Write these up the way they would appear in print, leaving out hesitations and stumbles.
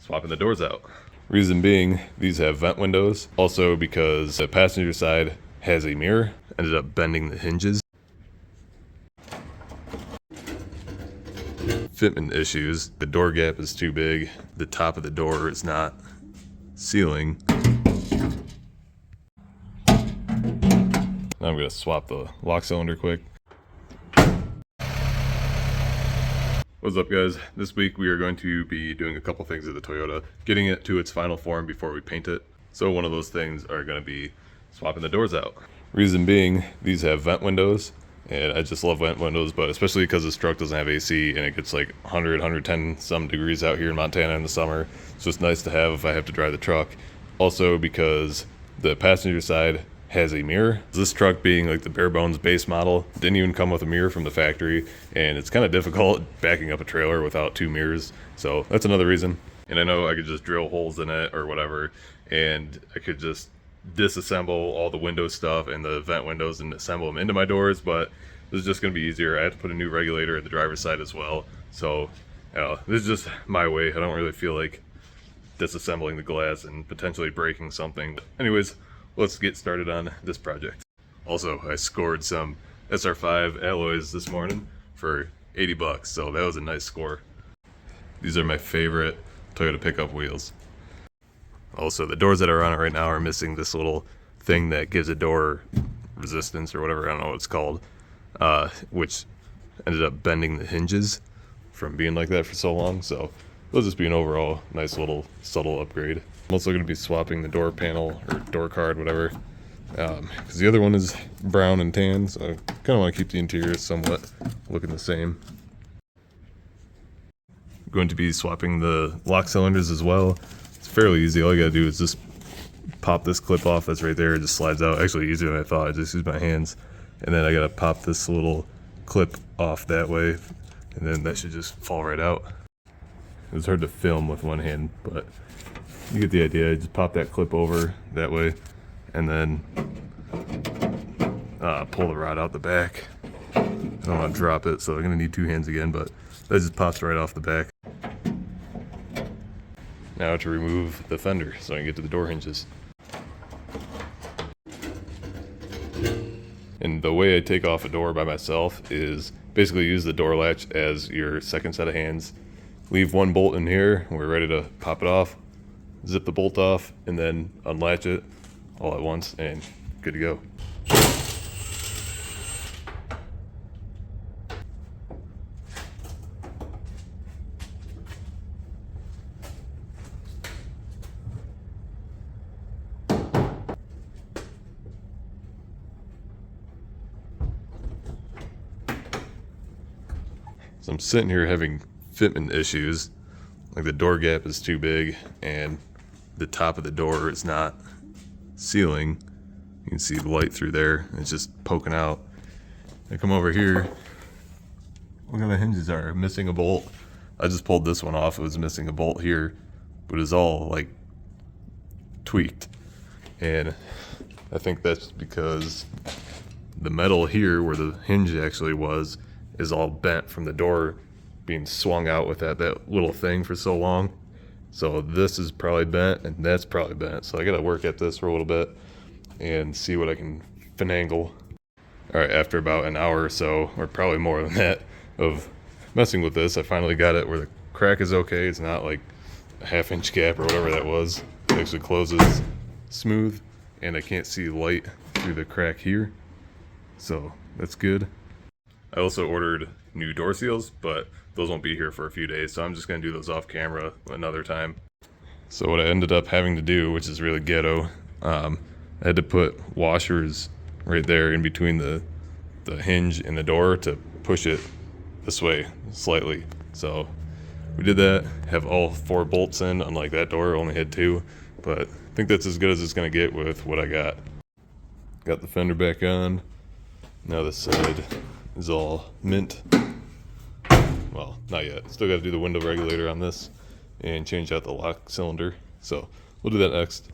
swapping the doors out. Reason being, these have vent windows. Also because the passenger side has a mirror, ended up bending the hinges. Fitment issues. The door gap is too big. The top of the door is not sealing. Now I'm gonna swap the lock cylinder quick. What's up guys? This week we are going to be doing a couple things with the Toyota, getting it to its final form before we paint it. So one of those things are going to be swapping the doors out. Reason being, these have vent windows, and I just love vent windows, but especially because this truck doesn't have AC and it gets like 100, 110 some degrees out here in Montana in the summer. It's just nice to have if I have to drive the truck. Also because the passenger side has a mirror. This truck, being like the bare bones base model, didn't even come with a mirror from the factory, and it's kind of difficult backing up a trailer without two mirrors, so that's another reason. And I know I could just drill holes in it or whatever, and I could just disassemble all the window stuff and the vent windows and assemble them into my doors, but this is just going to be easier. I had to put a new regulator at the driver's side as well, so this is just my way. I don't really feel like disassembling the glass and potentially breaking something. But anyways, let's get started on this project. Also, I scored some SR5 alloys this morning for 80 bucks, so that was a nice score. These are my favorite Toyota pickup wheels. Also, the doors that are on it right now are missing this little thing that gives a door resistance or whatever, I don't know what it's called, which ended up bending the hinges from being like that for so long, so it'll just be an overall nice little subtle upgrade. I'm also going to be swapping the door panel or door card, whatever, because the other one is brown and tan, so I kind of want to keep the interior somewhat looking the same. I'm going to be swapping the lock cylinders as well. It's fairly easy. All you gotta do is just pop this clip off that's right there. It just slides out. Actually easier than I thought. I just use my hands, and then I gotta pop this little clip off that way, and then that should just fall right out. It's hard to film with one hand, but you get the idea. I just pop that clip over that way, and then pull the rod out the back. I don't want to drop it, so I'm gonna need two hands again, but that just pops right off the back. Now to remove the fender so I can get to the door hinges. And the way I take off a door by myself is basically use the door latch as your second set of hands. Leave one bolt in here, we're ready to pop it off, zip the bolt off, and then unlatch it all at once, and good to go. So I'm sitting here having fitment issues, like the door gap is too big and the top of the door is not sealing. You can see the light through there, it's just poking out. I come over here, look how the hinges are, missing a bolt. I just pulled this one off, it was missing a bolt here, but it's all like tweaked. And I think that's because the metal here where the hinge actually was is all bent from the door being swung out with that little thing for so long. So this is probably bent and that's probably bent. So I gotta work at this for a little bit and see what I can finagle. All right, after about an hour or so, or probably more than that, of messing with this, I finally got it where the crack is okay. It's not like a half-inch gap or whatever that was. It actually closes smooth and I can't see light through the crack here. So that's good. I also ordered new door seals, but those won't be here for a few days, so I'm just going to do those off camera another time. So what I ended up having to do, which is really ghetto, I had to put washers right there in between the hinge and the door to push it this way slightly. So we did that, have all 4 bolts in, unlike that door, only had 2, but I think that's as good as it's going to get with what I got. Got the fender back on. Now this side is all mint. Well, not yet. Still got to do the window regulator on this and change out the lock cylinder. So we'll do that next.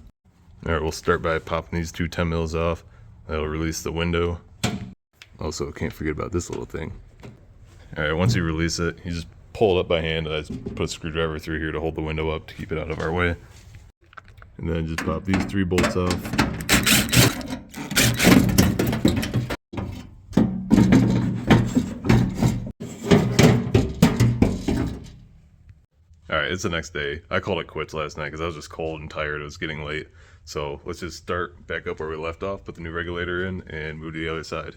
All right, we'll start by popping these 2 10 mils off. That'll release the window. Also, can't forget about this little thing. All right, once you release it, you just pull it up by hand. I just put a screwdriver through here to hold the window up to keep it out of our way. And then just pop these 3 bolts off. Alright, it's the next day. I called it quits last night because I was just cold and tired. It was getting late. So let's just start back up where we left off, put the new regulator in, and move to the other side.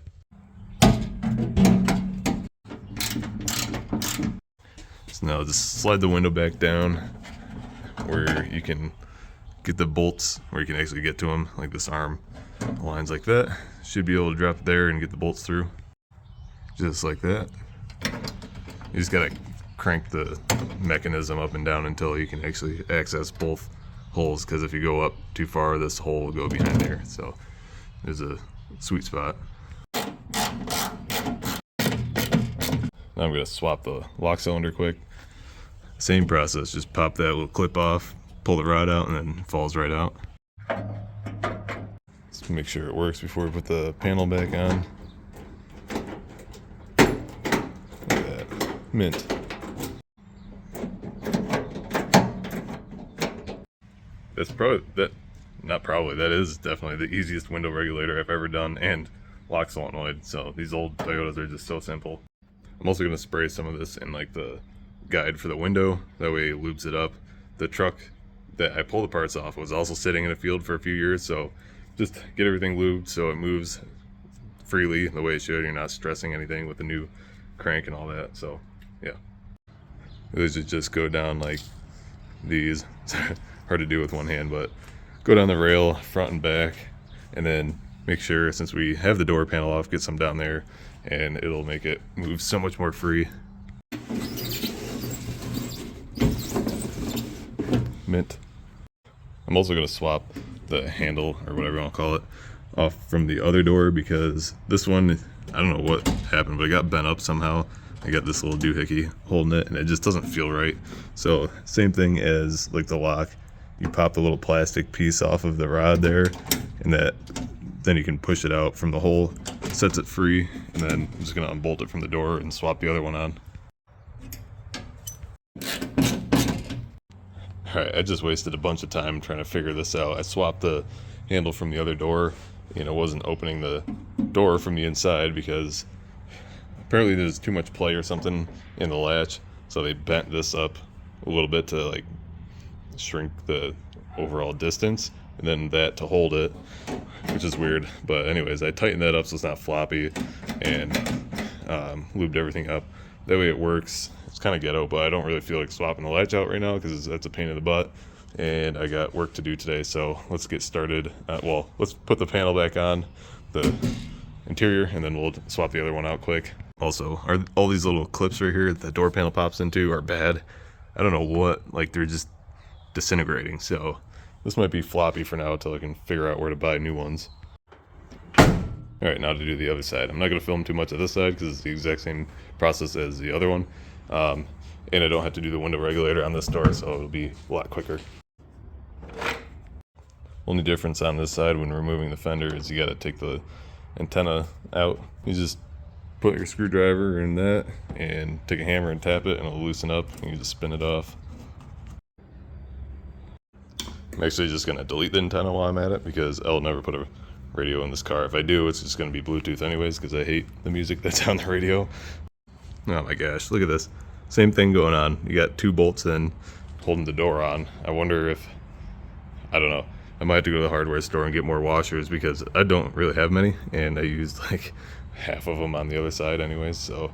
So now just slide the window back down where you can get the bolts, where you can actually get to them, like this arm lines like that. Should be able to drop it there and get the bolts through. Just like that. You just gotta crank the mechanism up and down until you can actually access both holes, because if you go up too far, this hole will go behind there. So there's a sweet spot. Now I'm gonna swap the lock cylinder quick. Same process, just pop that little clip off, pull the rod out, and then it falls right out. Let's make sure it works before we put the panel back on. Look at that, mint. That's that is definitely the easiest window regulator I've ever done, and lock solenoid. So these old Toyotas are just so simple. I'm also gonna spray some of this in like the guide for the window, that way it lubes it up. The truck that I pulled the parts off was also sitting in a field for a few years, so just get everything lubed so it moves freely the way it should. You're not stressing anything with the new crank and all that. So yeah, those should just go down like these. Hard to do with one hand, but go down the rail front and back, and then make sure, since we have the door panel off, get some down there, and it'll make it move so much more free. Mint. I'm also going to swap the handle, or whatever you want to call it, off from the other door, because this one, I don't know what happened, but it got bent up somehow. I got this little doohickey holding it, and it just doesn't feel right. So same thing as like the lock. You pop the little plastic piece off of the rod there, and then you can push it out from the hole, sets it free, and then I'm just gonna unbolt it from the door and swap the other one on. Alright, I just wasted a bunch of time trying to figure this out. I swapped the handle from the other door, and it wasn't opening the door from the inside because apparently there's too much play or something in the latch, so they bent this up a little bit to like shrink the overall distance, and then that to hold it, which is weird. But anyways, I tightened that up so it's not floppy, and lubed everything up. That way it works. It's kind of ghetto, but I don't really feel like swapping the latch out right now because that's a pain in the butt, and I got work to do today. So let's get started. Well, let's put the panel back on, the interior, and then we'll swap the other one out quick. Also, all these little clips right here that the door panel pops into are bad. I don't know what, like they're just disintegrating, so this might be floppy for now until I can figure out where to buy new ones. Alright, now to do the other side. I'm not going to film too much of this side because it's the exact same process as the other one, and I don't have to do the window regulator on this door, so it'll be a lot quicker. Only difference on this side when removing the fender is you got to take the antenna out. You just put your screwdriver in that and take a hammer and tap it, and it'll loosen up, and you just spin it off. I'm actually just going to delete the antenna while I'm at it because I'll never put a radio in this car. If I do, it's just going to be Bluetooth anyways because I hate the music that's on the radio. Oh my gosh, look at this. Same thing going on. You got 2 bolts in holding the door on. I wonder if, I don't know, I might have to go to the hardware store and get more washers because I don't really have many, and I used like half of them on the other side anyways, so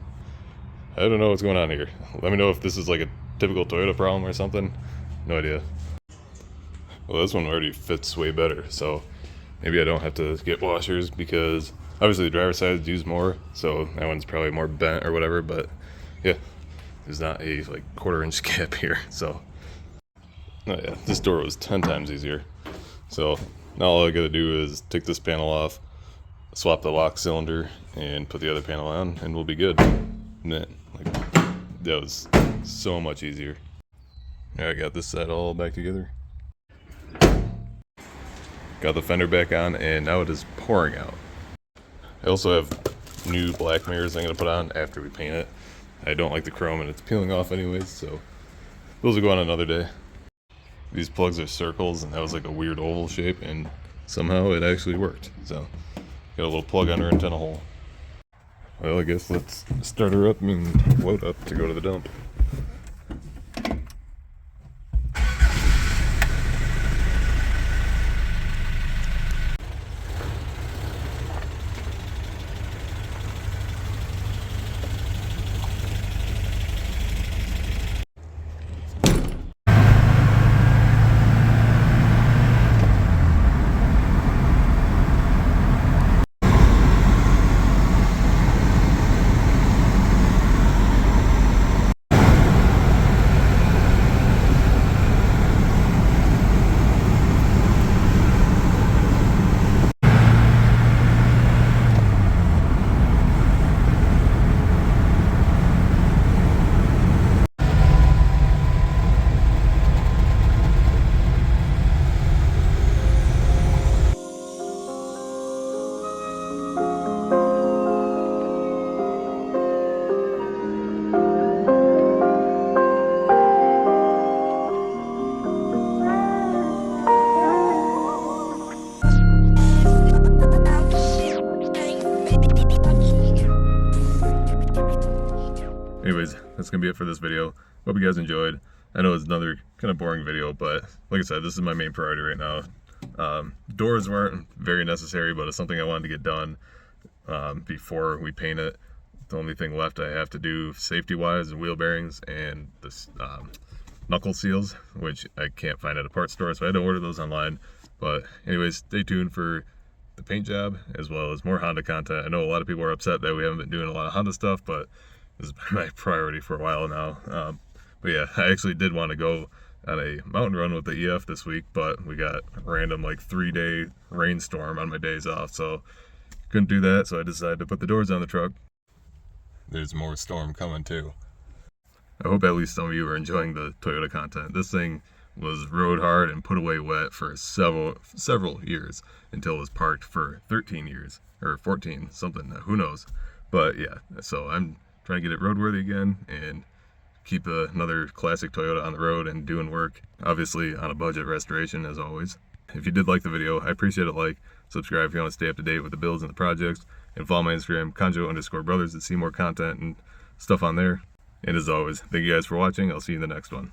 I don't know what's going on here. Let me know if this is like a typical Toyota problem or something. No idea. Well, this one already fits way better, so maybe I don't have to get washers because obviously the driver's side is used more, so that one's probably more bent or whatever, but yeah, there's not a like 1/4 inch gap here, so oh yeah, this door was 10 times easier. So now all I gotta do is take this panel off, swap the lock cylinder, and put the other panel on, and we'll be good. Man, like, that was so much easier. Yeah, I got this side all back together. Got the fender back on, and now it is pouring out. I also have new black mirrors I'm going to put on after we paint it. I don't like the chrome and it's peeling off anyways, so those will go on another day. These plugs are circles and that was like a weird oval shape, and somehow it actually worked. So got a little plug on her antenna hole. Well, I guess let's start her up and load up to go to the dump. Anyways, that's gonna be it for this video. Hope you guys enjoyed. I know it's another kind of boring video, but like I said, this is my main priority right now. Doors weren't very necessary, but it's something I wanted to get done before we paint it. The only thing left I have to do safety wise is wheel bearings and this knuckle seals, which I can't find at a parts store, so I had to order those online. But anyways, stay tuned for the paint job as well as more Honda content. I know a lot of people are upset that we haven't been doing a lot of Honda stuff, but this has been my priority for a while now. But yeah, I actually did want to go on a mountain run with the EF this week, but we got a random like 3-day rainstorm on my days off, so couldn't do that. So I decided to put the doors on the truck. There's more storm coming too. I hope at least some of you are enjoying the Toyota content. This thing was rode hard and put away wet for several years until it was parked for 13 years or 14 something, who knows. But yeah, so I'm trying to get it roadworthy again and keep another classic Toyota on the road and doing work, obviously on a budget restoration as always. If you did like the video, I appreciate a like, subscribe if you want to stay up to date with the builds and the projects, and follow my Instagram, Conjo_brothers, to see more content and stuff on there. And as always, thank you guys for watching. I'll see you in the next one.